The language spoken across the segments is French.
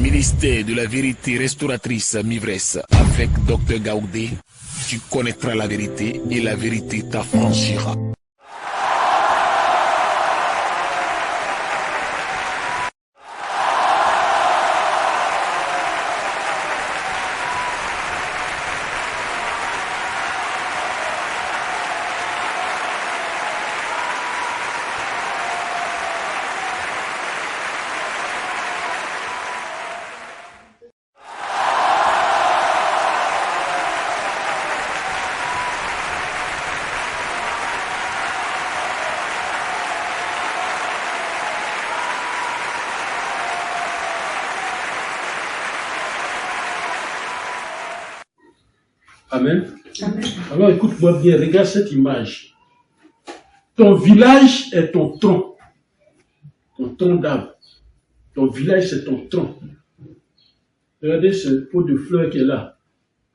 ministère de la vérité restauratrice Mivresse avec Dr Gaoudé, tu connaîtras la vérité et la vérité t'affranchira. Amen. Amen. Alors écoute-moi bien, regarde cette image. Ton village est ton tronc d'arbre. Ton village c'est ton tronc. Regardez ce pot de fleurs qui est là.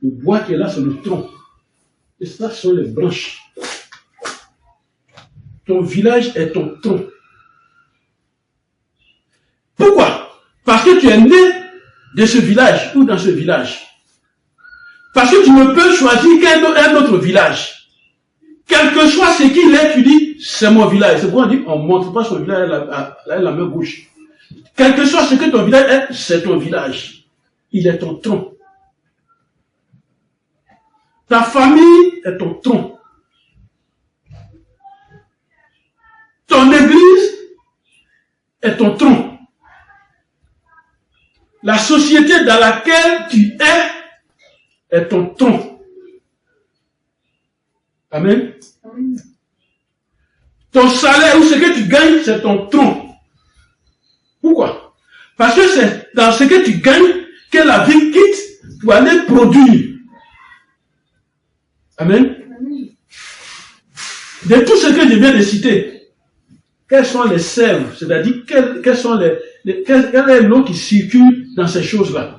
Le bois qui est là, c'est le tronc. Et ça sont les branches. Ton village est ton tronc. Pourquoi? Parce que tu es né de ce village ou dans ce village. Parce que tu ne peux choisir qu'un autre village. Quel que soit ce qu'il est, tu dis, c'est mon village. C'est pourquoi on dit, on ne montre pas son village à la main gauche. Quel que soit ce que ton village est, c'est ton village. Il est ton tronc. Ta famille est ton tronc. Ton église est ton tronc. La société dans laquelle tu es est ton tronc. Amen. Amen. Ton salaire ou ce que tu gagnes, c'est ton tronc. Pourquoi? Parce que c'est dans ce que tu gagnes que la vie quitte pour aller produire. Amen. Amen. De tout ce que je viens de citer, quelles sont les sèves, c'est-à-dire quel est l'eau qui circule dans ces choses-là?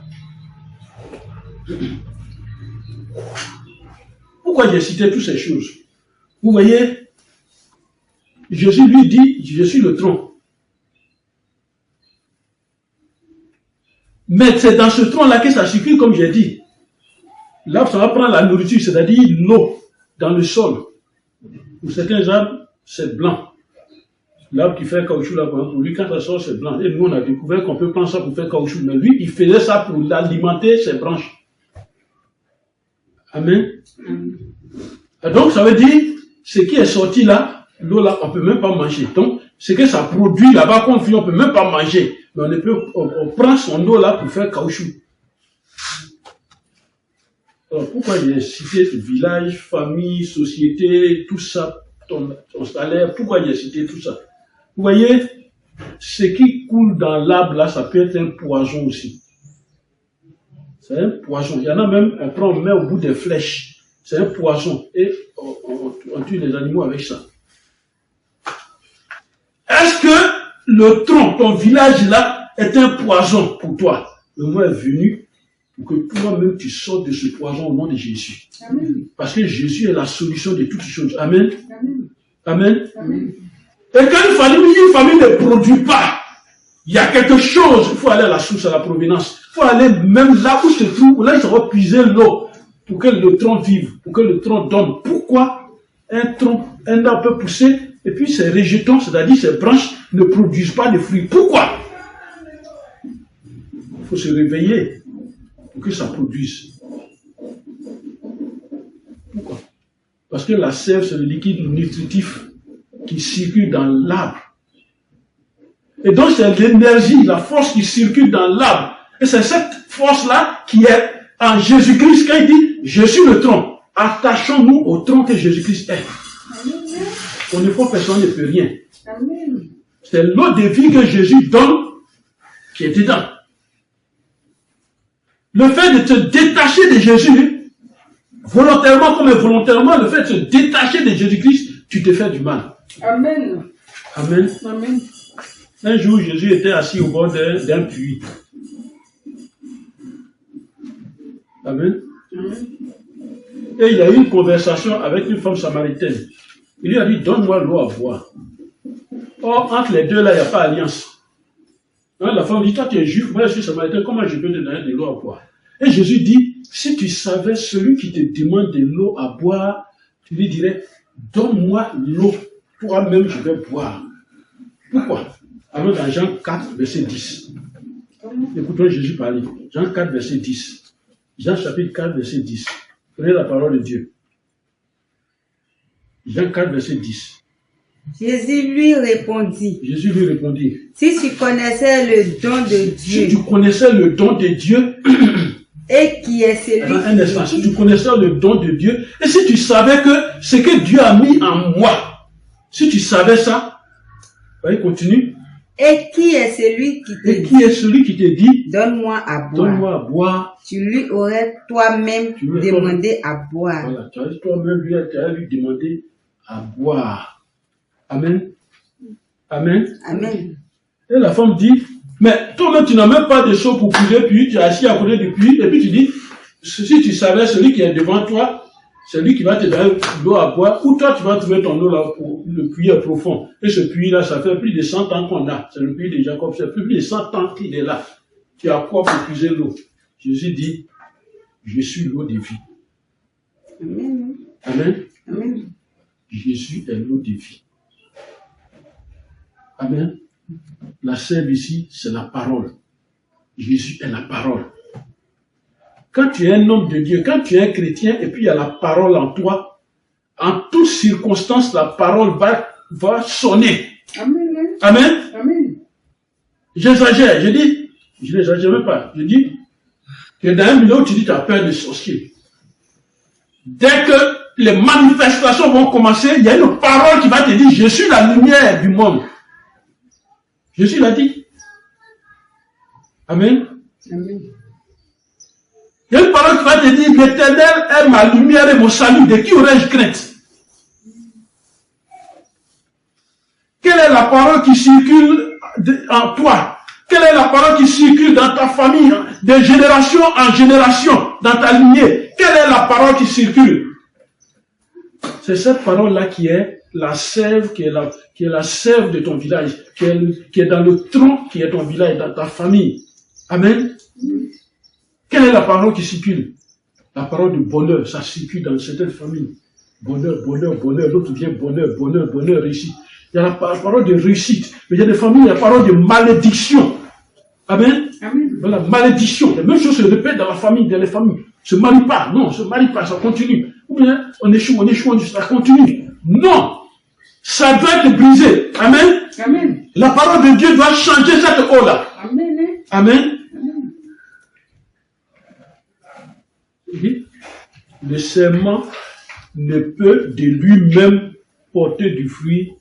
Pourquoi j'ai cité toutes ces choses? Vous voyez, Jésus lui dit, je suis le tronc. Mais c'est dans ce tronc-là que ça circule, comme j'ai dit. Là, ça va prendre la nourriture, c'est-à-dire l'eau dans le sol. Pour certains arbres, c'est blanc. L'arbre qui fait caoutchouc, là, pour lui, quand ça sort, c'est blanc. Et nous, on a découvert qu'on peut prendre ça pour faire caoutchouc. Mais lui, il faisait ça pour alimenter ses branches. Amen. Et donc, ça veut dire, ce qui est sorti là, l'eau là, on ne peut même pas manger. Donc, ce que ça produit là-bas, qu'on fait, on ne peut même pas manger. Mais on prend son eau là pour faire caoutchouc. Alors, pourquoi j'ai cité village, famille, société, tout ça, ton salaire, pourquoi j'ai cité tout ça? Vous voyez, ce qui coule dans l'arbre là, ça peut être un poison aussi. C'est un poison. Il y en a même, on met au bout des flèches. C'est un poison. Et on tue les animaux avec ça. Est-ce que le tronc, ton village là, est un poison pour toi? Le mot est venu pour que toi-même tu sortes de ce poison au nom de Jésus. Amen. Parce que Jésus est la solution de toutes choses. Amen. Amen. Amen. Amen. Et quand une famille ne produit pas, il y a quelque chose, il faut aller à la source, à la provenance. Il faut aller même là où se trouve, là il va puiser l'eau pour que le tronc vive, pour que le tronc donne. Pourquoi un arbre peut pousser et puis ses rejetons, c'est-à-dire ses branches, ne produisent pas de fruits? Pourquoi? Il faut se réveiller pour que ça produise. Pourquoi? Parce que la sève, c'est le liquide nutritif qui circule dans l'arbre. Et donc c'est l'énergie, la force qui circule dans l'arbre. Et c'est cette force-là qui est en Jésus-Christ. Quand il dit, je suis le tronc, attachons-nous au tronc que Jésus-Christ est. Au niveau personne ne peut rien. C'est l'eau de vie que Jésus donne qui est dedans. Le fait de te détacher de Jésus, volontairement comme involontairement, le fait de se détacher de Jésus-Christ, tu te fais du mal. Amen. Amen. Amen. Un jour, Jésus était assis au bord d'un puits. Amen. Et il a eu une conversation avec une femme samaritaine. Il lui a dit, donne-moi l'eau à boire. Or, entre les deux là, il n'y a pas alliance. Hein, la femme dit, toi tu es juif, moi je suis samaritain, comment je peux te donner de l'eau à boire? Et Jésus dit, si tu savais celui qui te demande de l'eau à boire, tu lui dirais, donne-moi l'eau, toi-même je vais boire. Pourquoi? Alors dans Jean 4, verset 10. Écoutons Jésus parler. Jean 4, verset 10. Jean chapitre 4, verset 10. Prenez la parole de Dieu. Jean 4, verset 10. Jésus lui répondit, si tu connaissais le don de Dieu, si tu connaissais le don de Dieu, et qui est celui si tu connaissais le don de Dieu, et si tu savais que ce que Dieu a mis en moi, si tu savais ça, voyez, continue. Et qui est celui qui te dit, donne-moi à boire, tu lui aurais toi-même demandé à boire. Voilà, tu as toi-même lui demandé à boire. Amen. Amen. Amen. Et la femme dit, mais toi-même tu n'as même pas de seau pour puiser, puis tu es assis à côté du puits, et puis tu dis, si tu savais celui qui est devant toi, celui qui va te donner l'eau à boire, ou toi tu vas trouver ton eau là, le puits est profond. Et ce puits là, ça fait plus de 100 ans qu'on a. C'est le puits de Jacob, c'est plus de 100 ans qu'il est là. Tu as quoi pour puiser l'eau? Jésus dit, je suis l'eau de vie. Amen. Amen. Amen. Jésus est l'eau de vie. Amen. La sève ici, c'est la parole. Jésus est la parole. Quand tu es un homme de Dieu, quand tu es un chrétien, et puis il y a la parole en toi, en toutes circonstances, la parole va sonner. Amen. Amen. Amen. J'exagère, je n'exagère même pas. Je dis que dans un milieu où tu dis que tu as peur des sorciers, dès que les manifestations vont commencer, il y a une parole qui va te dire, je suis la lumière du monde. Jésus l'a dit. Amen. Amen. Il y a une parole qui va te dire, l'Éternel est ma lumière et mon salut. De qui aurais-je crainte? Quelle est la parole qui circule en toi? Quelle est la parole qui circule dans ta famille, de génération en génération, dans ta lignée? Quelle est la parole qui circule? C'est cette parole-là qui est la sève, qui est la sève de ton village, qui est dans le tronc qui est ton village, dans ta famille. Amen. Quelle est la parole qui circule? La parole du bonheur, ça circule dans certaines familles. Bonheur, bonheur, bonheur, l'autre vient bonheur, bonheur, bonheur, réussite. Il y a la parole de réussite, mais il y a des familles, il y a la parole de malédiction. Amen. Amen. Voilà, malédiction. La même chose se répète dans la famille, dans les familles. Se marie pas, non, se marie pas, ça continue. Ou bien, on échoue, ça continue. Non! Ça doit être brisé. Amen. Amen. La parole de Dieu doit changer cette eau-là. Amen. Amen. Amen. Le serment ne peut de lui-même porter du fruit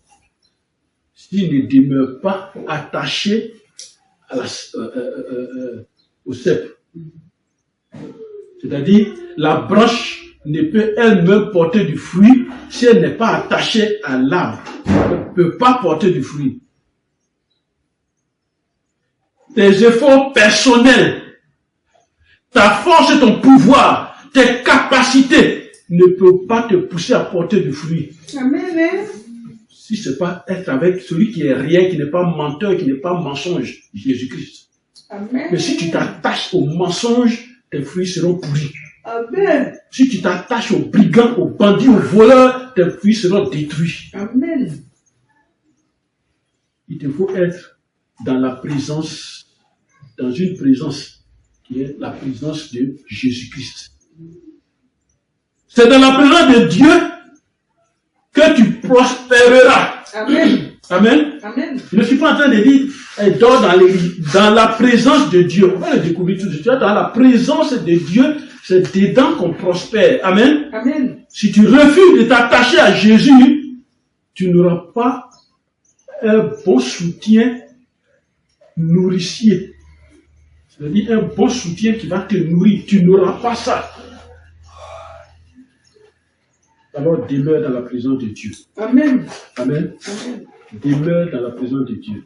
s'il ne demeure pas attaché à au cep. C'est-à-dire, la branche ne peut elle-même porter du fruit si elle n'est pas attachée à l'arbre. Elle ne peut pas porter du fruit. Tes efforts personnels, ta force et ton pouvoir, tes capacités ne peuvent pas te pousser à porter du fruit. Amen. Si ce n'est pas être avec celui qui est rien, qui n'est pas menteur, qui n'est pas mensonge, Jésus-Christ. Amen. Mais si tu t'attaches au mensonge, tes fruits seront pourris. Amen. Si tu t'attaches aux brigands, aux bandits, aux voleurs, tes fruits seront détruits. Amen. Il te faut être dans la présence, dans une présence qui est la présence de Jésus-Christ. C'est dans la présence de Dieu que tu prospéreras. Amen. Amen. Amen. Je ne suis pas en train de dire, dors dans la présence de Dieu. On va le découvrir tout de suite. Dans la présence de Dieu, c'est dedans qu'on prospère. Amen. Amen. Si tu refuses de t'attacher à Jésus, tu n'auras pas un bon soutien nourricier. C'est-à-dire un bon soutien qui va te nourrir. Tu n'auras pas ça. Alors demeure dans la présence de Dieu. Amen. Amen. Amen. Demeure dans la présence de Dieu.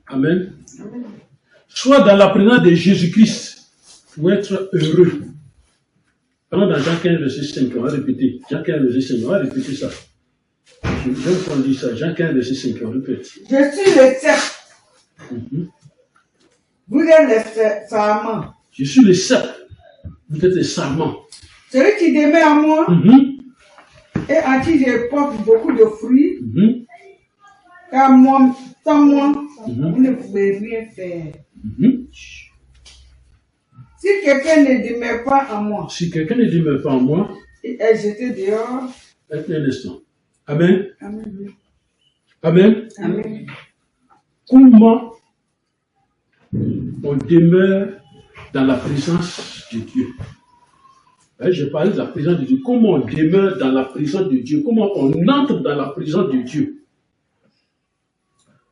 Amen. Amen. Sois dans la présence de Jésus-Christ pour être heureux. Alors dans Jean 15, verset 5, on va répéter. Jean 15, verset 5, on va répéter ça. J'aime qu'on dit ça. Jean 15, verset 5, on répète. Je suis le cep. Vous êtes les sarments. Je suis le cep. Vous êtes les sarments. Celui qui demeure en moi et à qui je porte beaucoup de fruits, car moi, sans moi, vous ne pouvez rien faire. Si quelqu'un ne demeure pas en moi, Si quelqu'un ne demeure pas en moi, il est jeté dehors. un instant. Amen. Amen. Amen. Amen. Comment on demeure dans la présence de Dieu? Je parle de la présence de Dieu. Comment on demeure dans la présence de Dieu? Comment on entre dans la présence de Dieu?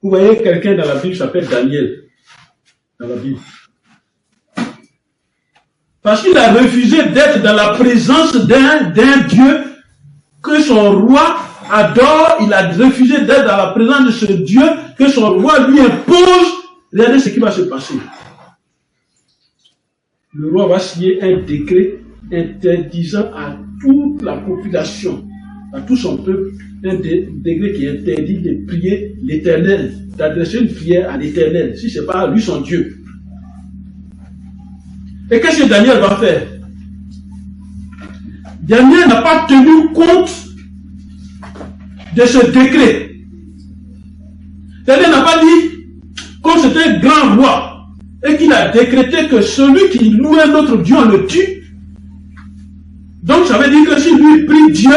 Vous voyez quelqu'un dans la Bible qui s'appelle Daniel. Dans la Bible. Parce qu'il a refusé d'être dans la présence d'un Dieu que son roi adore. Il a refusé d'être dans la présence de ce Dieu que son roi lui impose. Regardez ce qui va se passer. Le roi va signer un décret interdisant à toute la population, à tout son peuple, un décret qui interdit de prier l'Éternel, d'adresser une prière à l'Éternel, si ce n'est pas lui son Dieu. Et qu'est-ce que Daniel va faire? Daniel n'a pas tenu compte de ce décret. Daniel n'a pas dit, comme c'était un grand roi, et qu'il a décrété que celui qui loue un autre Dieu, on le tue. Donc ça veut dire que si lui prie Dieu,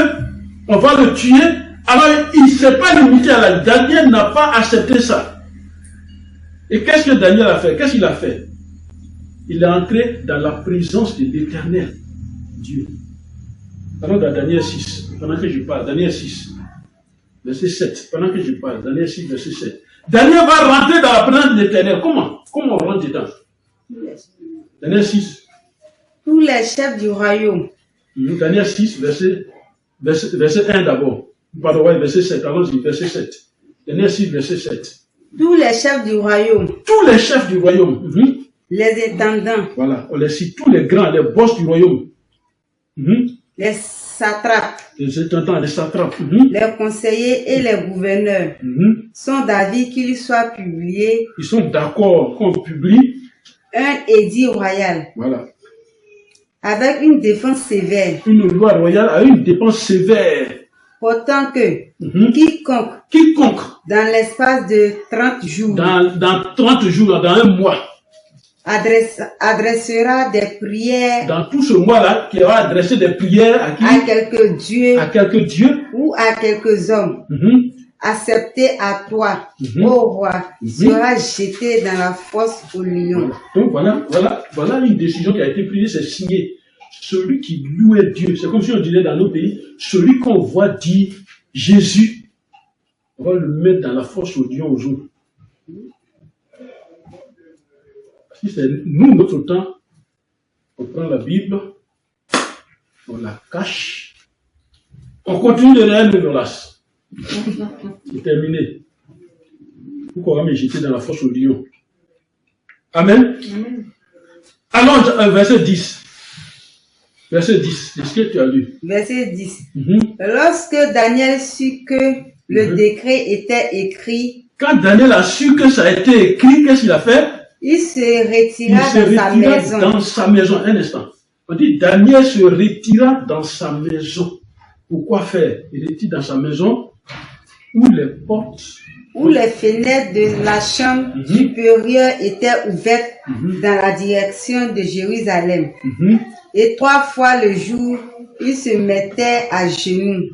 on va le tuer. Alors il ne s'est pas limité à la... Daniel n'a pas accepté ça. Et qu'est-ce que Daniel a fait? Qu'est-ce qu'il a fait? Il est entré dans la présence de l'Éternel, Dieu. Alors dans Daniel 6, pendant que je parle, Daniel 6, verset 7, pendant que je parle, Daniel 6, verset 7. Daniel va rentrer dans la présence de l'Éternel. Comment on rentre dedans? Daniel 6. Tous les chefs du royaume. Daniel 6, verset 1 d'abord. Pardon, verset 7. Allons-y, verset 7. Daniel 6, verset 7. Tous les chefs du royaume. Tous les chefs du royaume. Les intendants. Voilà, on les cite, tous les grands, les boss du royaume. Les satrapes. Les intendants, les satrapes. Les conseillers et les gouverneurs sont d'avis qu'il soit publié. Ils sont d'accord qu'on publie Un édit royal. Voilà. Avec une défense sévère. Une loi royale a une dépense sévère. Pourtant que quiconque dans l'espace de 30 jours dans 30 jours, dans un mois, adressera des prières dans tout ce mois-là, qui va adresser des prières à qui? À quelques dieux ou à quelques hommes acceptés à toi, ô roi, sera jeté dans la fosse au lion. Voilà. Donc voilà une décision qui a été prise, c'est signé. Celui qui louait Dieu, c'est comme si on dirait dans nos pays, celui qu'on voit dire Jésus, on va le mettre dans la fosse au lion au jour. Si c'est nous, notre temps, on prend la Bible, on la cache, on continue de réel le violace. C'est terminé. Pourquoi on va me jeter dans la fosse au lion? Amen. Allons, verset 10. Verset 10, c'est ce que tu as lu. Verset 10. Lorsque Daniel sut que le décret était écrit. Quand Daniel a su que ça a été écrit, qu'est-ce qu'il a fait? Il se retira dans sa maison. Un instant. On dit Daniel se retira dans sa maison. Pourquoi faire? Il était dans sa maison où les portes, où les fenêtres de la chambre supérieure étaient ouvertes dans la direction de Jérusalem. Et 3 fois le jour, il se mettait à genoux.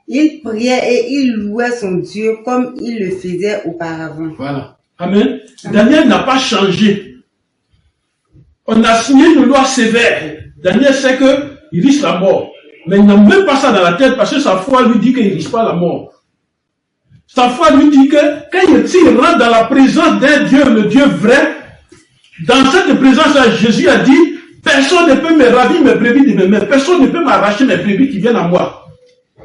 Il priait et il louait son Dieu comme il le faisait auparavant. Voilà. Amen. Daniel n'a pas changé. On a signé une loi sévère. Daniel sait qu'il risque la mort. Mais il n'a même pas ça dans la tête parce que sa foi lui dit qu'il ne risque pas la mort. Sa foi lui dit que quand il rentre dans la présence d'un Dieu, le Dieu vrai, dans cette présence-là, Jésus a dit, personne ne peut me ravir mes brebis de mes mains. Personne ne peut m'arracher mes brebis qui viennent à moi.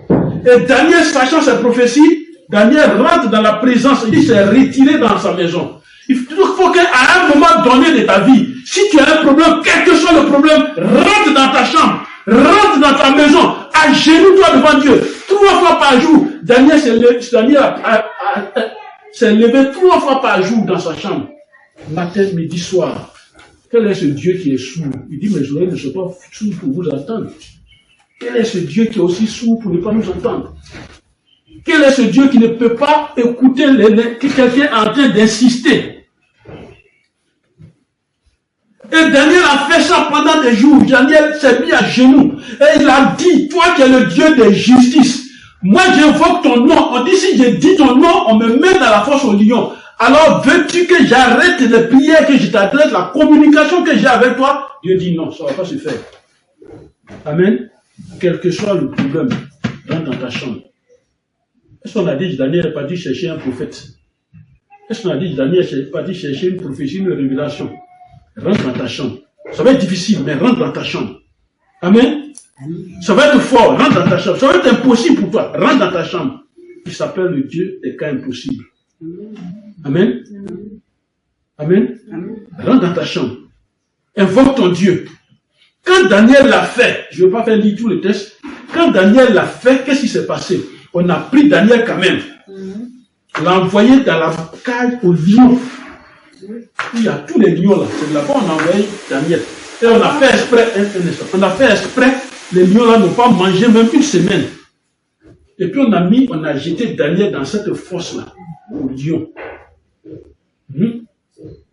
Et Daniel, sachant cette prophétie, Daniel rentre dans la présence, il s'est retiré dans sa maison. Il faut qu'à un moment donné de ta vie, si tu as un problème, quel que soit le problème, rentre dans ta chambre, rentre dans ta maison, à genoux, toi, devant Dieu. 3 fois par jour. Daniel s'est levé 3 fois par jour dans sa chambre. Matin, midi, soir. Quel est ce Dieu qui est sourd? Il dit, mes oreilles ne sont pas sourdes pour vous entendre. Quel est ce Dieu qui est aussi sourd pour ne pas nous entendre? Quel est ce Dieu qui ne peut pas écouter que quelqu'un est en train d'insister? Et Daniel a fait ça pendant des jours. Daniel s'est mis à genoux. Et il a dit, toi qui es le Dieu de justice, moi j'invoque ton nom. On dit, si je dis ton nom, on me met dans la fosse au lion. Alors veux-tu que j'arrête les prières que je t'adresse, la communication que j'ai avec toi? Dieu dit non, ça ne va pas se faire. Amen. Quel que soit le problème, rentre dans ta chambre. Est-ce qu'on a dit Daniel n'est pas dit chercher un prophète? Est-ce qu'on a dit Daniel n'est pas dit chercher une prophétie, une révélation? Rentre dans ta chambre. Ça va être difficile, mais rentre dans ta chambre. Amen. Ça va être fort, rentre dans ta chambre. Ça va être impossible pour toi, rentre dans ta chambre. Il s'appelle le Dieu des cas impossibles. Amen. Amen. Rentre dans ta chambre. Invoque ton Dieu. Quand Daniel l'a fait, je ne vais pas faire lire tout le texte. Quand Daniel l'a fait, qu'est-ce qui s'est passé? On a pris Daniel quand même. On l'a envoyé dans la cage aux lions. Il y a tous les lions là. C'est là-bas qu'on a envoyé Daniel. Et on a fait exprès, on a fait exprès, les lions là n'ont pas mangé même une semaine. Et puis on a jeté Daniel dans cette fosse là, aux lions.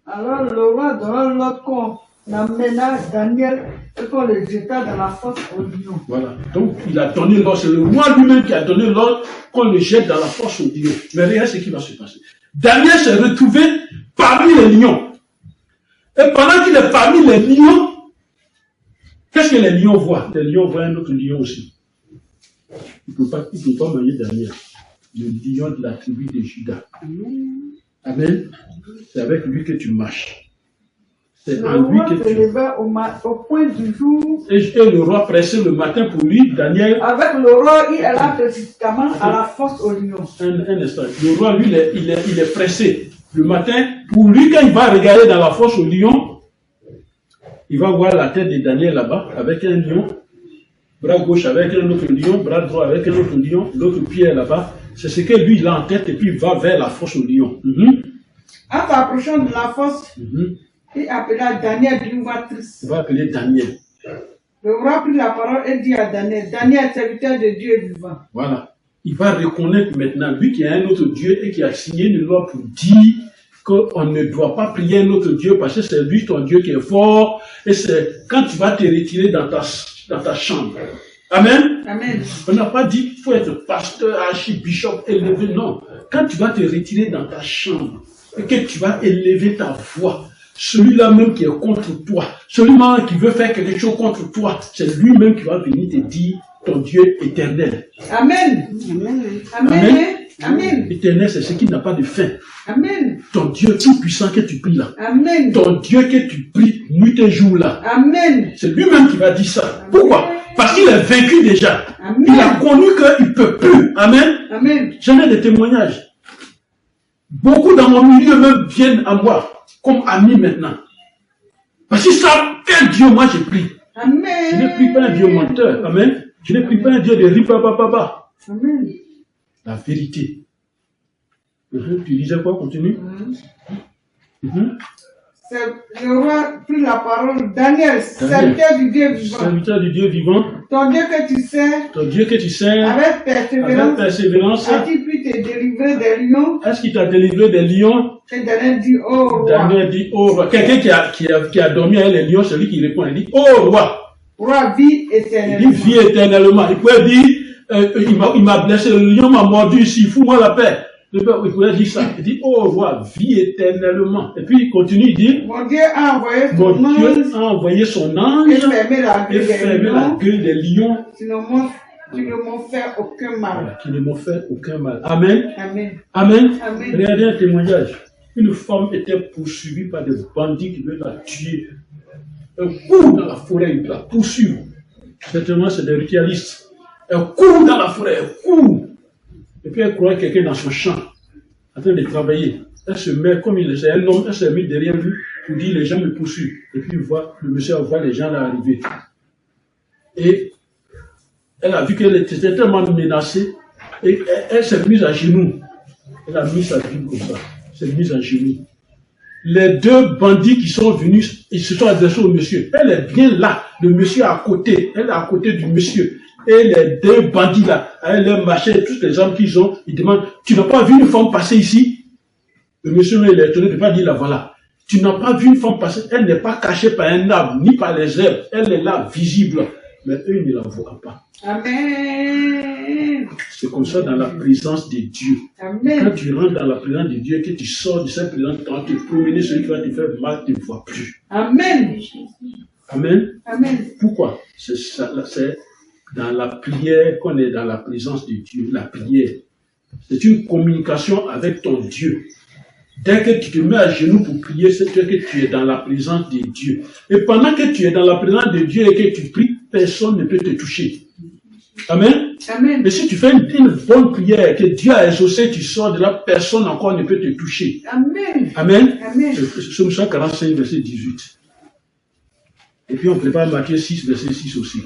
Alors le roi donna l'ordre qu'on amena Daniel et qu'on le jeta dans la fosse aux lions. Voilà. Donc il a donné l'ordre, c'est le roi lui-même qui a donné l'ordre qu'on le jette dans la fosse aux lions. Mais regarde ce qui va se passer. Daniel s'est retrouvé parmi les lions. Et pendant qu'il est parmi les lions, qu'est-ce que les lions voient? Les lions voient un autre lion aussi. Il ne peut pas manger Daniel. Le lion de la tribu de Juda. Amen. C'est avec lui que tu marches. C'est en lui que tu... Le roi au point du jour. Et le roi pressait le matin pour lui, Daniel. Avec le roi, il alla précipitamment à la fosse aux lions. Un instant. Le roi, lui, il est pressé. Le matin, pour lui, quand il va regarder dans la fosse aux lions, il va voir la tête de Daniel là-bas, avec un lion. Bras gauche avec un autre lion, bras droit avec un autre lion, l'autre pied est là-bas. C'est ce que lui, il a en tête et puis il va vers la fosse aux lions. En s'approchant de la fosse, il appela Daniel d'une voix triste. Il va appeler Daniel. Le roi prit la parole et dit à Daniel, Daniel, serviteur de Dieu vivant. Voilà. Il va reconnaître maintenant, lui qui a un autre Dieu et qui a signé une loi pour dire qu'on ne doit pas prier un autre Dieu parce que c'est lui ton Dieu qui est fort et c'est quand tu vas te retirer dans ta chambre. Amen. Amen. On n'a pas dit qu'il faut être pasteur, archibishop, élevé, non. Quand tu vas te retirer dans ta chambre et que tu vas élever ta voix, celui-là même qui est contre toi, celui-là qui veut faire quelque chose contre toi, c'est lui-même qui va venir te dire ton Dieu éternel. Amen. Amen. Amen. Amen. Éternel, c'est ce qui n'a pas de fin. Amen. Ton Dieu tout puissant que tu pries là. Amen. Ton Dieu que tu pries nuit et jour là. Amen. C'est lui-même qui va dire ça. Pourquoi? Parce qu'il est vaincu déjà. Amen. Il a connu qu'il ne peut plus. Amen. Amen. J'en ai des témoignages. Beaucoup dans mon milieu même viennent à moi comme amis maintenant. Parce qu'ils savent quel Dieu moi je prie. Amen. Je ne prie pas un Dieu menteur. Amen. Je ne prie pas un Dieu de ripapapapa. Amen. La vérité. Tu disais quoi? Continue. Le roi prit la parole. Daniel, serviteur du Dieu vivant. Serviteur du Dieu vivant. Ton Dieu que tu sers. Ton Dieu que tu sers. Avec persévérance. A-t-il pu te délivrer des lions? Est-ce qu'il t'a délivré des lions? Et Daniel dit, oh roi. Daniel dit, oh roi. Quelqu'un qui a dormi avec les lions, c'est lui qui répond. Il dit, oh roi. Roi, vis éternellement. Il dit, vis éternellement. Il pouvait dire, il m'a blessé, le lion m'a mordu ici, fous-moi la paix. Il pouvait dire ça. Il dit, oh roi, vis éternellement. Et puis il continue, il dit, mon Dieu a envoyé son ange et fermé la gueule des lions. Qui ne m'ont fait aucun mal. Voilà, qui ne m'ont fait aucun mal. Amen. Amen. Amen. Amen. Regardez un témoignage. Une femme était poursuivie par des bandits qui veulent la tuer. Elle court dans la forêt, ils la poursuivent. Certainement, c'est des ritualistes. Elle court dans la forêt, elle court. Et puis elle croit quelqu'un dans son champ, en train de travailler. Elle se met, comme il est un homme, elle s'est mis derrière lui pour dire les gens me poursuivent. Et puis le monsieur voit les gens là arriver. Et elle a vu qu'elle était tellement menacée et elle s'est mise à genoux. Elle a mis sa Bible comme ça. Elle s'est mise à genoux. Les deux bandits qui sont venus, ils se sont adressés au monsieur. Elle est bien là. Le monsieur est à côté. Elle est à côté du monsieur. Et les deux bandits là, avec leur machin, toutes les armes qu'ils ont, ils demandent, tu n'as pas vu une femme passer ici? Le monsieur, il est étonné de ne pas dire là, voilà. Tu n'as pas vu une femme passer, elle n'est pas cachée par un arbre, ni par les herbes, elle est là, visible. Mais eux, ils ne la voient pas. Amen. C'est comme ça dans la présence de Dieu. Amen. Quand tu rentres dans la présence de Dieu et que tu sors de cette présence, quand tu promener, celui qui va te faire mal, tu ne vois plus. Amen. Amen. Amen. Pourquoi? C'est dans la prière qu'on est dans la présence de Dieu. La prière, c'est une communication avec ton Dieu. Dès que tu te mets à genoux pour prier, c'est que tu es dans la présence de Dieu. Et pendant que tu es dans la présence de Dieu et que tu pries, personne ne peut te toucher. Amen. Amen. Et si tu fais une bonne prière que Dieu a exaucé, tu sors de là, personne encore ne peut te toucher. Amen. Amen. Amen. Psaume 145, verset 18. Et puis on prépare Matthieu 6, verset 6 aussi.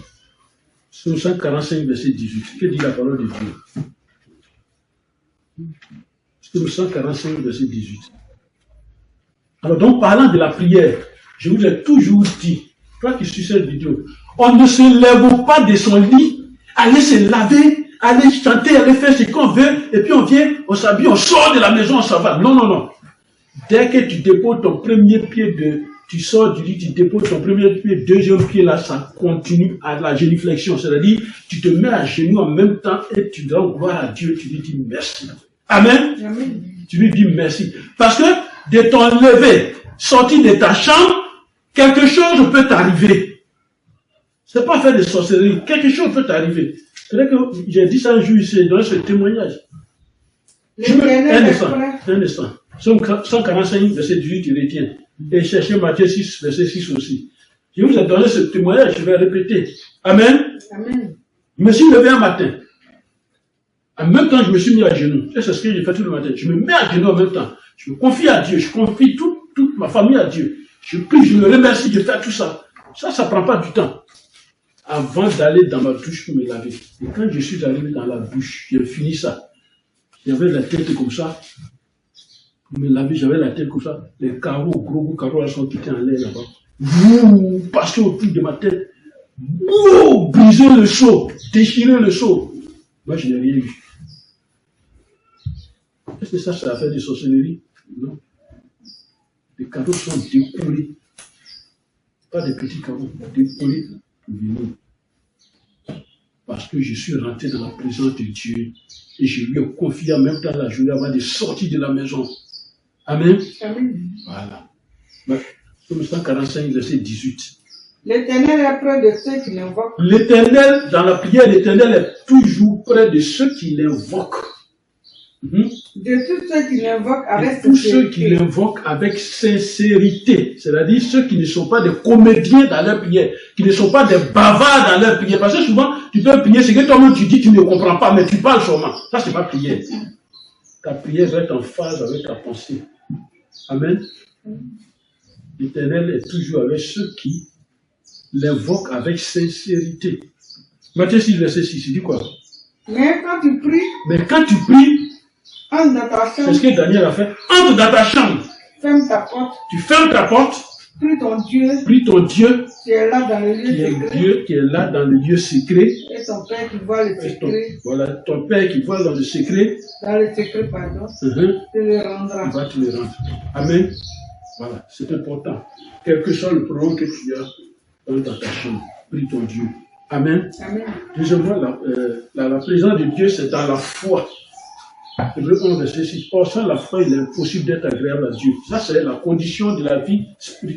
Psaume 145, verset 18. Que dit la parole de Dieu? Psaume 145, verset 18. Alors donc, parlant de la prière, je vous ai toujours dit, toi qui suis cette vidéo, on ne se lève pas de son lit, aller se laver, aller chanter, aller faire ce qu'on veut, et puis on vient, on s'habille, on sort de la maison, on s'en va. Non, non, non. Dès que tu déposes ton premier pied tu sors du lit, tu déposes ton premier pied, deuxième pied, là, ça continue à la génuflexion. C'est-à-dire, tu te mets à genoux en même temps et tu dois gloire à Dieu, tu lui dis merci. Amen. Amen. Tu lui dis merci. Parce que de ton lever, sorti de ta chambre, quelque chose peut t'arriver. C'est pas faire de sorcellerie. Quelque chose peut t'arriver. C'est vrai que j'ai dit ça un jour ici, dans ce témoignage. Un instant. Psaume 145, verset 18, tu retiens. Et cherchez Matthieu 6, verset 6 aussi. Je vous ai donné ce témoignage, je vais répéter. Amen. Amen. Je me suis levé un matin. En même temps, je me suis mis à genoux. Et c'est ce que j'ai fait tout le matin. Je me mets à genoux en même temps. Je me confie à Dieu. Je confie toute ma famille à Dieu. Je prie, je me remercie de faire tout ça. Ça prend pas du temps. Avant d'aller dans ma douche pour me laver. Et quand je suis arrivé dans la douche, j'ai fini ça. J'avais la tête comme ça. Pour me laver, j'avais la tête comme ça. Les carreaux, gros carreaux, sont quittés en l'air là-bas. Vous passez autour de ma tête. Vous brisez le seau. Déchirez le seau. Moi, je n'ai rien eu. Est-ce que ça, c'est affaire de sorcellerie? Non. Les carreaux sont décollés. Pas des petits carreaux, décollés pour venir. Parce que je suis rentré dans la présence de Dieu et je lui ai confié en même temps la journée avant de sortir de la maison. Amen. Amen. Voilà. Psaume 145, verset 18. L'Éternel est près de ceux qui l'invoquent. L'Éternel, dans la prière, l'Éternel est toujours près de ceux qui l'invoquent. De tous ceux qui l'invoquent avec tous ceux qui l'invoquent avec sincérité, c'est-à-dire ceux qui ne sont pas des comédiens dans leur prière, qui ne sont pas des bavards dans leur prière, parce que souvent tu peux prier, c'est que toi-même tu dis tu ne comprends pas, mais tu parles seulement. Ça c'est pas prière. Ta prière doit être en phase avec ta pensée. Amen. L'Éternel est toujours avec ceux qui l'invoquent avec sincérité. Matthieu 6, verset 6, il dit quoi? Mais quand tu pries, entre dans ta chambre. C'est ce que Daniel a fait. Entre dans ta chambre. Ferme ta porte. Tu fermes ta porte. Prie ton Dieu. Prie ton Dieu. Qui est là dans le lieu secret. Dieu qui est là dans le lieu secret. Et ton Père qui voit le secret. Voilà, ton Père qui voit dans le secret. Dans le secret, pardon. Tu le rendras. Il va te le rendre. Amen. Voilà, c'est important. Quel que soit le problème que tu as dans ta chambre, prie ton Dieu. Amen. Amen. Deuxièmement, la présence de Dieu, c'est dans la foi. Hébreux 11, verset 6. Or, sans la foi, il est impossible d'être agréable à Dieu. Ça, c'est la condition de la vie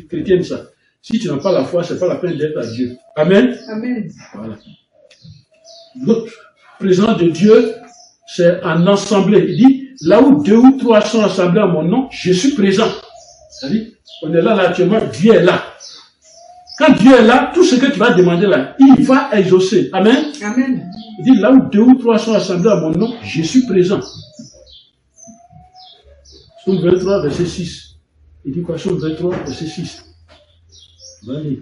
chrétienne, ça. Si tu n'as pas la foi, c'est pas la peine d'être à Dieu. Amen. Amen. Voilà. L'autre présence de Dieu, c'est en assemblée. Il dit, là où 2 ou 3 sont assemblés à mon nom, je suis présent. C'est-à-dire, on est là actuellement, Dieu est là. Quand Dieu est là, tout ce que tu vas demander là, il va exaucer. Amen. Amen. Il dit, là où 2 ou 3 sont assemblés à mon nom, je suis présent. Psaume 23, verset 6. Il dit quoi? Psaume 23, verset 6. Va lire.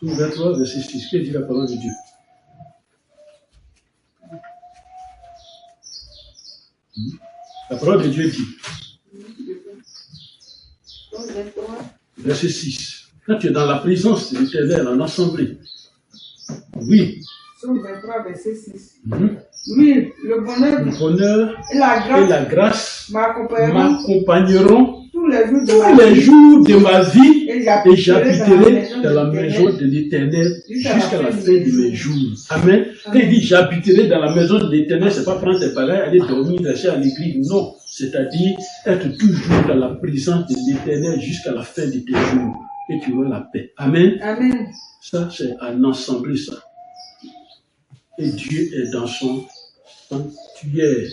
Psaume 23, verset 6. Qu'est-ce que dit la parole de Dieu? La parole de Dieu dit. Verset 6. Quand tu es dans la présence de l'Éternel en assemblée. Oui. Psaume 23, verset 6. Oui, le bonheur et la grâce m'accompagneront tous les jours de ma vie et j'habiterai dans la maison de l'Éternel jusqu'à la fin de mes jours. Amen. Quand il dit j'habiterai dans la maison de l'Éternel, c'est pas prendre tes bagages, aller dormir, rester à l'église. Non. C'est-à-dire être toujours dans la présence de l'Éternel jusqu'à la fin de tes jours. Et tu auras la paix. Amen. Amen. Ça, c'est un ensemble, ça. Et Dieu est dans son sanctuaire.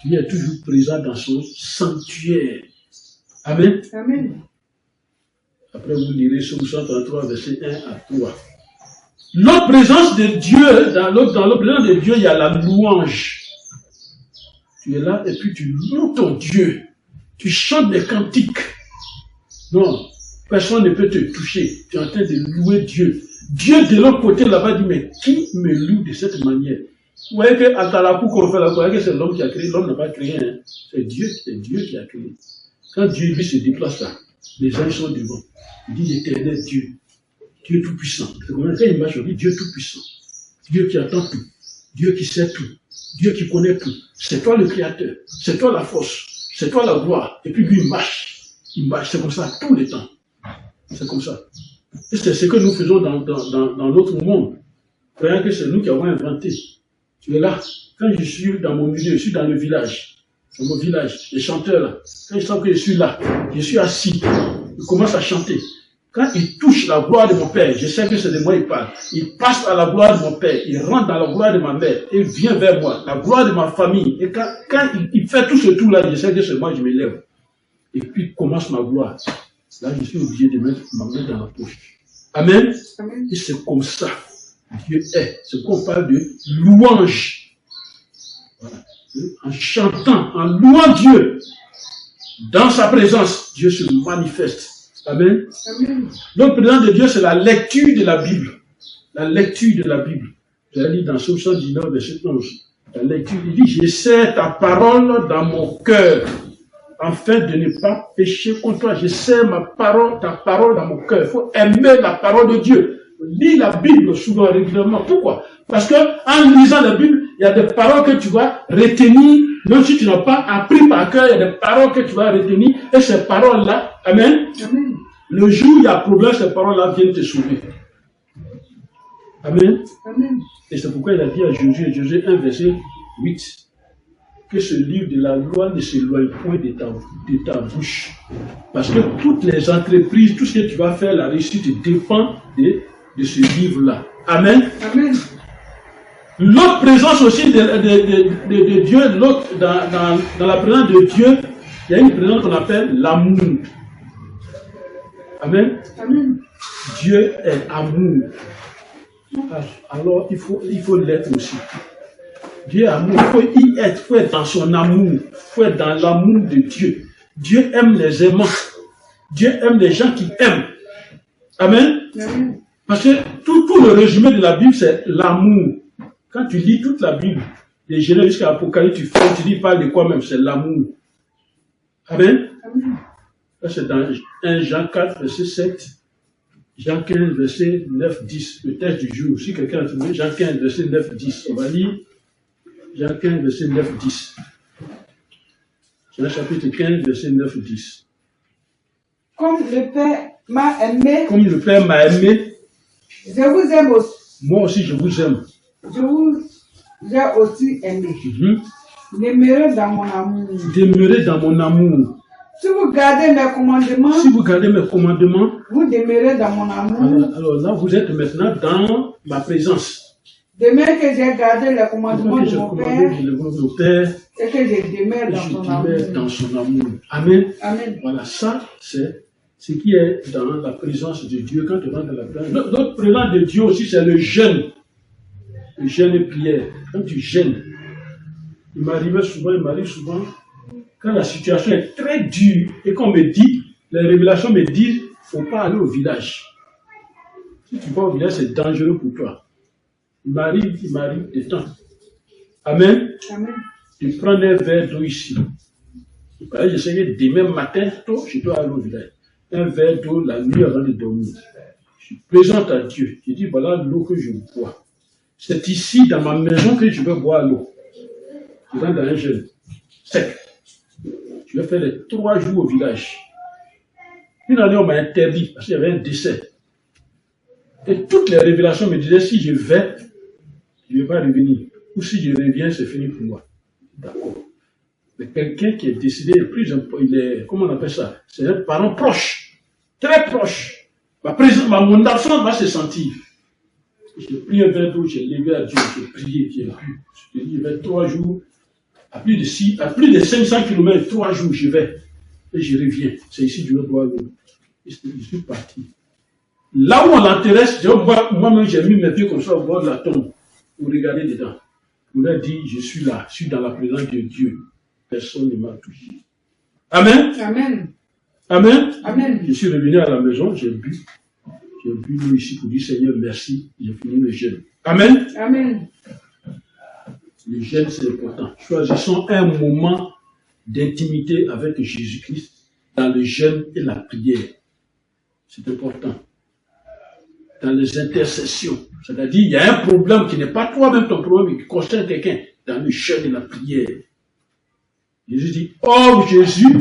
Dieu est toujours présent dans son sanctuaire. Amen. Amen. Après, vous lirez Psaume 133, verset 1 à 3. L'autre présence de Dieu, dans l'autre présence de Dieu, il y a la louange. Tu es là et puis tu loues ton Dieu. Tu chantes des cantiques. Non, personne ne peut te toucher. Tu es en train de louer Dieu. Dieu de l'autre côté là-bas dit, mais qui me loue de cette manière? Vous voyez qu'à Talakou, qu'on fait la voyez que c'est l'homme qui a créé. L'homme n'a pas créé. Hein. C'est Dieu qui a créé. Quand Dieu lui se déplace là, les anges sont devant. Il dit l'Éternel Dieu. Dieu tout-puissant. C'est comme ça qu'il marche, on dit Dieu tout-puissant. Dieu qui entend tout. Dieu qui sait tout. Dieu qui connaît tout. C'est toi le Créateur. C'est toi la force. C'est toi la gloire. Et puis lui, il marche. Il marche. C'est comme ça tout le temps. C'est comme ça. Et c'est ce que nous faisons dans notre monde. Croyant que c'est nous qui avons inventé. Tu es là. Quand je suis dans mon milieu, je suis dans le village. Dans mon village, les chanteurs là. Quand ils savent que je suis là, je suis assis. Ils commencent à chanter. Quand ils touchent la gloire de mon Père, je sais que c'est de moi ils parlent. Ils passent à la gloire de mon Père. Ils rentrent dans la gloire de ma mère. Et viennent vers moi. La gloire de ma famille. Et quand il fait tout ce tour-là, je sais que c'est moi, je me lève. Et puis commence ma gloire. Là, je suis obligé de mettre ma main dans la poche. Amen. Amen. Et c'est comme ça. Dieu est. C'est qu'on parle de louange. Voilà. En chantant, en louant Dieu, dans sa présence, Dieu se manifeste. Amen. Amen. Donc, le présence de Dieu, c'est la lecture de la Bible. La lecture de la Bible. J'ai lu dans Psaume 119, verset 11. La lecture, il dit, je sais ta parole dans mon cœur, afin de ne pas pécher contre toi. Je sais ta parole dans mon cœur. Il faut aimer la parole de Dieu. Lis la Bible souvent, régulièrement. Pourquoi? Parce que en lisant la Bible, il y a des paroles que tu vas retenir, même si tu n'as pas appris par cœur, il y a des paroles que tu vas retenir, et ces paroles-là, amen, amen. Le jour où il y a problème, ces paroles-là viennent te sauver. Amen. Amen. Et c'est pourquoi il a dit à Josué 1, verset 8, que ce livre de la loi ne s'éloigne point de ta bouche. Parce que toutes les entreprises, tout ce que tu vas faire, la réussite dépend de ce livre-là. Amen. Amen. L'autre présence aussi de Dieu, dans la présence de Dieu, il y a une présence qu'on appelle l'amour. Amen. Amen. Dieu est amour. Alors, il faut l'être aussi. Dieu est amour. Il faut y être. Il faut être dans son amour. Il faut être dans l'amour de Dieu. Dieu aime les aimants. Dieu aime les gens qui aiment. Amen. Amen. Parce que tout le résumé de la Bible, c'est l'amour. Quand tu lis toute la Bible, de Genèse jusqu'à l'Apocalypse, tu dis pas de quoi même, c'est l'amour. Amen. Amen. Ça, c'est dans 1 Jean 4, verset 7, Jean 15, verset 9, 10, le texte du jour. Si quelqu'un a trouvé Jean 15, verset 9, 10, on va lire Jean 15, verset 9, 10. Jean chapitre 15, verset 9, 10. Comme le Père m'a aimé. Comme le Père m'a aimé. Je vous aime aussi. Moi aussi, je vous aime. Je vous ai aussi aimé. Demeurez dans mon amour. Demeurez dans mon amour. Si vous gardez mes commandements. Si vous gardez mes commandements. Vous demeurez dans mon amour. Alors là, vous êtes maintenant dans ma présence. De même que j'ai gardé les commandements de mon Père. Et que je demeure dans son amour. Amen. Amen. Voilà, ça, c'est ce qui est dans la présence de Dieu. Quand tu rentres dans la présence. Notre présence de Dieu aussi, c'est le jeûne. Le jeûne et prière. Quand tu jeûnes, il m'arrive souvent, quand la situation est très dure et qu'on me dit, les révélations me disent, il ne faut pas aller au village. Si tu vas au village, c'est dangereux pour toi. Il m'arrive des temps. Amen. Amen. Tu prends un verre d'eau ici. J'essayais demain matin, tôt, je dois aller au village. Un verre d'eau la nuit avant de dormir. Je présente à Dieu. Je dis, voilà l'eau que je bois. C'est ici, dans ma maison, que je vais boire l'eau. Je rentre dans un jeûne sec. Je vais faire les 3 jours au village. Une année, on m'a interdit parce qu'il y avait un décès. Et toutes les révélations me disaient, si je vais, je ne vais pas revenir. Ou si je reviens, c'est fini pour moi. D'accord. Mais quelqu'un qui est décédé est plus important, comment on appelle ça? C'est un parent proche, très proche. Mon absence va se sentir. J'ai pris un verre d'eau, j'ai levé à Dieu, j'ai prié, j'ai pu. Je te dis, il y avait 3 jours, à plus de 500 km, 3 jours, je vais. Et je reviens. C'est ici que je vais boire l'eau. Et je suis parti. Là où on l'intéresse, moi-même, j'ai mis mes pieds comme ça au bord de la tombe, pour regarder dedans. Pour leur dire, je suis là, je suis dans la présence de Dieu. Personne ne m'a touché. Amen. Amen. Amen. Amen. Je suis revenu à la maison, j'ai bu l'eau ici pour dire Seigneur merci, j'ai fini le jeûne. Amen. Amen. Le jeûne c'est important. Choisissons un moment d'intimité avec Jésus-Christ dans le jeûne et la prière. C'est important. Dans les intercessions. C'est-à-dire, il y a un problème qui n'est pas toi-même ton problème, mais qui concerne quelqu'un dans le jeûne et la prière. Jésus dit, oh Jésus,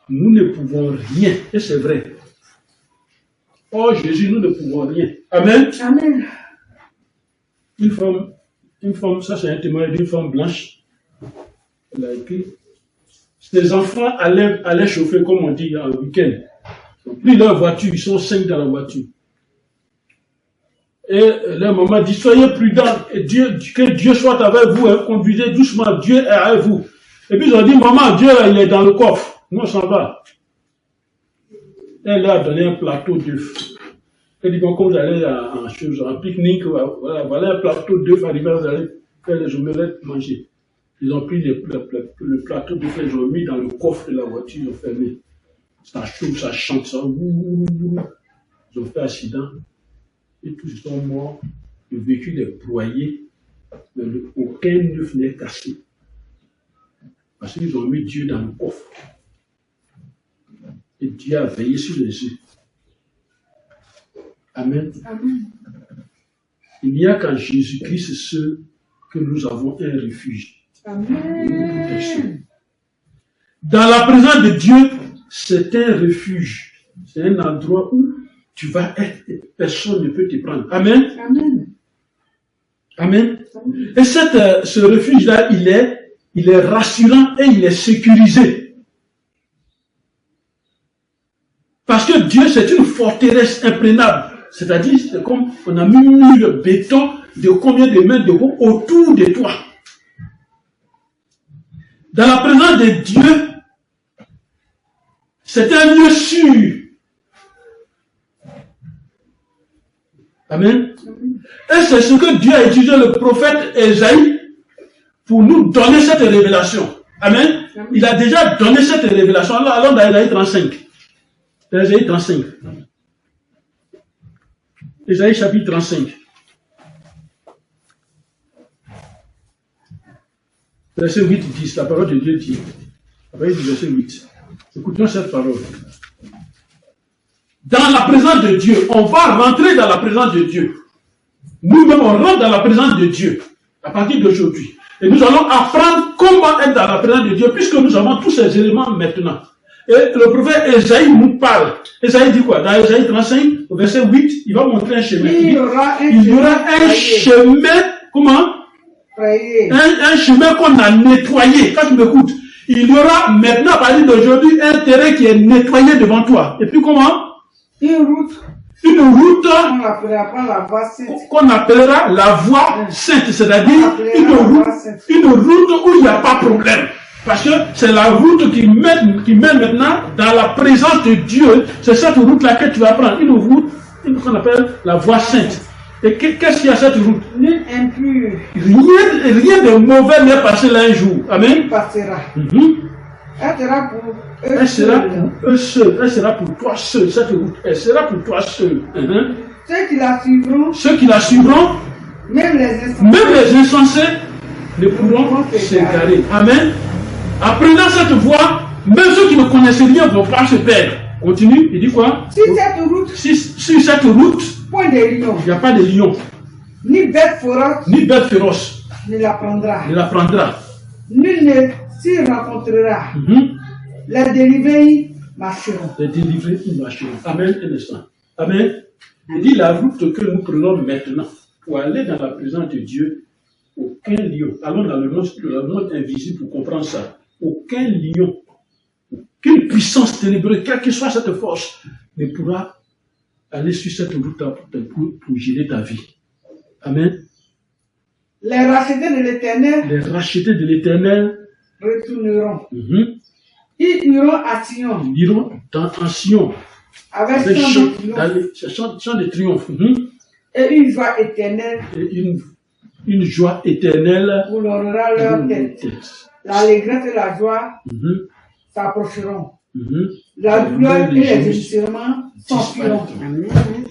nous ne pouvons rien. Et c'est vrai. Oh Jésus, nous ne pouvons rien. Amen. Amen. Une femme, ça c'est un témoignage d'une femme blanche. Elle a écrit, ses enfants allaient chauffer, comme on dit, en week-end. Ils ont pris leur voiture, ils sont 5 dans la voiture. Et leur maman dit, soyez prudents, que Dieu soit avec vous, hein, conduisez doucement, Dieu est avec vous. Et puis ils ont dit, maman, Dieu il est dans le coffre, nous on s'en va. Elle leur a donné un plateau d'œufs. Elle dit, bon, quand vous allez en pique-nique, voilà un plateau d'œufs, arrivé, vous allez faire les omelettes, manger. Ils ont pris le plateau d'œufs, ils ont mis dans le coffre de la voiture, ils ont fermé. Ça chauffe, ça chante, ça. Ils ont fait accident. Et tous sont morts. Le véhicule est broyé. Mais aucun œuf n'est cassé. Parce qu'ils ont mis Dieu dans le coffre. Et Dieu a veillé sur les œufs. Amen. Amen. Il n'y a qu'en Jésus-Christ seul que nous avons un refuge. Amen. Dans la présence de Dieu, c'est un refuge. C'est un endroit où tu vas être et personne ne peut te prendre. Amen. Amen. Amen. Et ce refuge-là, il est rassurant et il est sécurisé. Parce que Dieu, c'est une forteresse imprenable. C'est-à-dire, c'est comme on a mis le béton de combien de mètres de haut autour de toi. Dans la présence de Dieu, c'est un lieu sûr. Amen. Et c'est ce que Dieu a utilisé le prophète Ésaïe pour nous donner cette révélation. Amen. Il a déjà donné cette révélation. Allons dans Ésaïe 35. Ésaïe 35. Ésaïe chapitre 35. Verset 8 dit, la parole de Dieu dit. Après, verset 8. Écoutons cette parole. Dans la présence de Dieu, on va rentrer dans la présence de Dieu. Nous-mêmes, on rentre dans la présence de Dieu à partir d'aujourd'hui. Et nous allons apprendre comment être dans la présence de Dieu, puisque nous avons tous ces éléments maintenant. Et le prophète Ésaïe nous parle. Ésaïe dit quoi? Dans Ésaïe 35, au verset 8, il va montrer un chemin. Il y aura un chemin, comment? Un chemin qu'on a nettoyé. Quand tu m'écoutes, il y aura maintenant, à partir d'aujourd'hui, un terrain qui est nettoyé devant toi. Et puis comment? Une route qu'on appellera la voie sainte, c'est-à-dire une route où il n'y a pas de problème. Parce que c'est la route qui mène maintenant dans la présence de Dieu. C'est cette route-là que tu vas prendre. Une route qu'on appelle la voie sainte. Et qu'est-ce qu'il y a cette route? Rien de mauvais n'est passé là un jour. Amen. Elle sera pour eux seuls. Elle sera pour toi seul, cette route. Elle sera pour toi seul. Ceux qui la suivront, même même les insensés ne pourront s'égarer. Amen. Apprenant cette voie, même ceux qui ne connaissaient rien ne vont pas se perdre. Continue, il dit quoi? Sur cette route, point de lion, il n'y a pas de lion, ni bête féroce, ne la prendra. Nul ne s'y rencontrera. Les délivrés marcheront. Amen. Un instant. Amen. Il dit la route que nous prenons maintenant pour aller dans la présence de Dieu, aucun lion. Allons dans le monde invisible pour comprendre ça. Aucun lion, aucune puissance ténébreuse, quelle que soit cette force, ne pourra aller sur cette route pour gêner ta vie. Amen. Les rachetés de l'Éternel retourneront. Ils iront à Sion. Ils iront en Sion. Avec chant de triomphe. Et une joie éternelle. Une joie éternelle. Honorera leur tête. L'allégresse et la joie s'approcheront. La douleur et les gémissements s'enfuiront.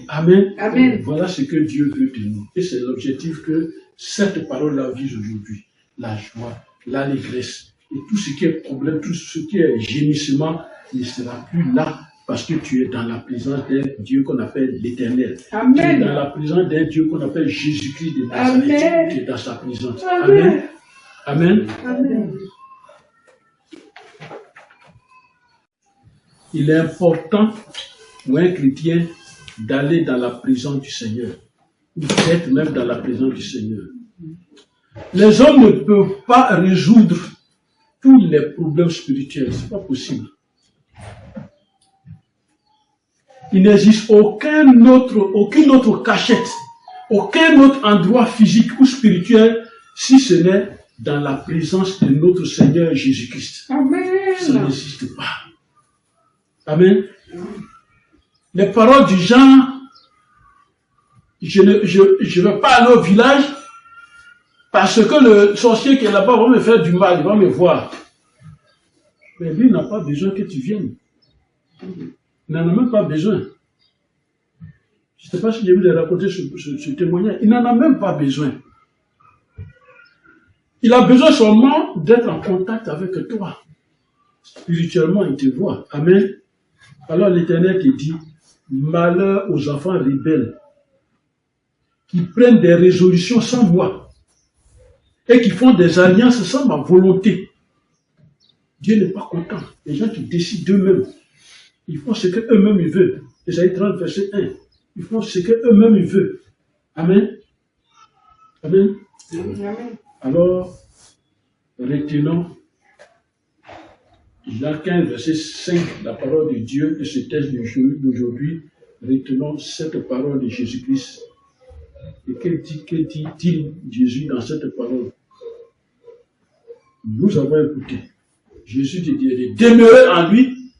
Amen. Amen. Voilà ce que Dieu veut de nous. Et c'est l'objectif que cette parole-là vise aujourd'hui. La joie, l'allégresse. Et tout ce qui est problème, tout ce qui est gémissement ne sera plus là parce que tu es dans la présence d'un Dieu qu'on appelle l'Éternel. Amen. Tu es dans la présence d'un Dieu qu'on appelle Jésus-Christ de Nazareth. Tu es dans sa présence. Amen. Amen. Amen. Il est important pour un chrétien d'aller dans la présence du Seigneur, ou d'être même dans la présence du Seigneur. Les hommes ne peuvent pas résoudre tous les problèmes spirituels, c'est pas possible. Il n'existe aucune autre cachette, aucun autre endroit physique ou spirituel si ce n'est dans la présence de notre Seigneur Jésus-Christ. Amen. Ça n'existe pas. Amen. Les paroles du genre, je ne vais pas aller au village parce que le sorcier qui est là-bas va me faire du mal, il va me voir. Mais lui n'a pas besoin que tu viennes. Il n'en a même pas besoin. Je ne sais pas si j'ai vu les raconter ce témoignage. Il n'en a même pas besoin. Il a besoin seulement d'être en contact avec toi. Spirituellement, il te voit. Amen. Alors l'Éternel te dit, malheur aux enfants rebelles qui prennent des résolutions sans moi et qui font des alliances sans ma volonté. Dieu n'est pas content. Les gens qui décident d'eux-mêmes, ils font ce qu'eux-mêmes ils veulent. Ésaïe 30, verset 1. Ils font ce qu'eux-mêmes ils veulent. Amen. Amen. Amen. Alors, retenons Jean 15, verset 5, la parole de Dieu et ce texte d'aujourd'hui. Retenons cette parole de Jésus-Christ. Et que dit Jésus dans cette parole? Nous avons écouté. Jésus te dit de demeurer en lui,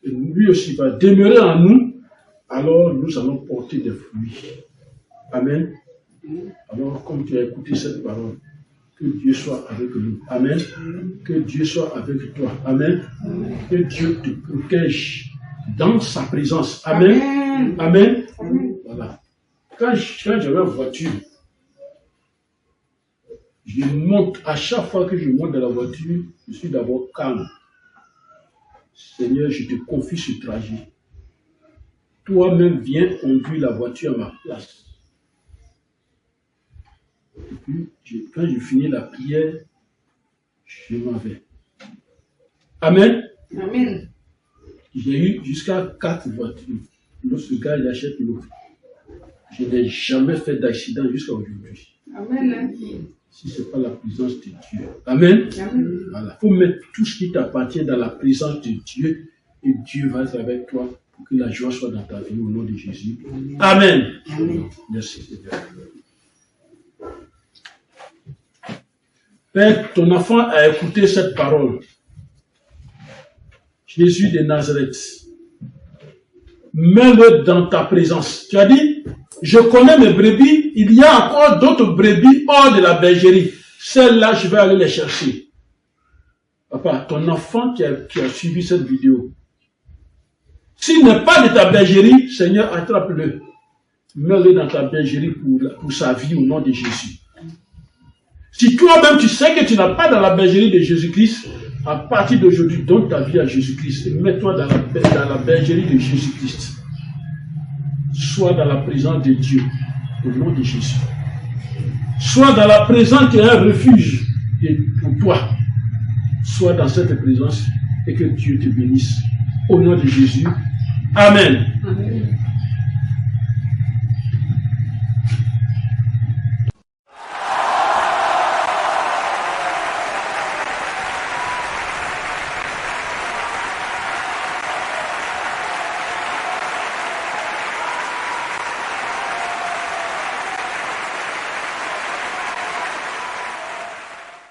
et lui aussi va demeurer en nous, alors nous allons porter des fruits. Amen. Alors, comme tu as écouté cette parole, que Dieu soit avec nous. Amen. Que Dieu soit avec toi. Amen. Que Dieu te protège dans sa présence. Amen. Amen. Voilà. Quand j'avais une voiture, je monte, à chaque fois que je monte dans la voiture, je suis d'abord calme. Seigneur, je te confie ce trajet. Toi-même, viens conduire la voiture à ma place. Et puis, quand je finis la prière, je m'en vais. Amen. Amen. J'ai eu jusqu'à 4 voitures. Lorsque le gars il achète l'autre. Je n'ai jamais fait d'accident jusqu'à aujourd'hui. Amen. Si ce n'est pas la présence de Dieu. Amen. Amen. Voilà. Il faut mettre tout ce qui t'appartient dans la présence de Dieu et Dieu va être avec toi pour que la joie soit dans ta vie au nom de Jésus. Amen. Amen. Merci Seigneur. Père, ton enfant a écouté cette parole. Jésus de Nazareth, mets-le dans ta présence. Tu as dit, je connais mes brebis, il y a encore d'autres brebis hors de la bergerie. Celles-là, je vais aller les chercher. Papa, ton enfant qui a suivi cette vidéo, s'il n'est pas de ta bergerie, Seigneur, attrape-le. Mets-le dans ta bergerie pour sa vie au nom de Jésus. Si toi-même tu sais que tu n'as pas dans la bergerie de Jésus-Christ, à partir d'aujourd'hui, donne ta vie à Jésus-Christ et mets-toi dans la bergerie de Jésus-Christ. Sois dans la présence de Dieu au nom de Jésus. Sois dans la présence qui est un refuge pour toi. Sois dans cette présence et que Dieu te bénisse. Au nom de Jésus. Amen. Amen.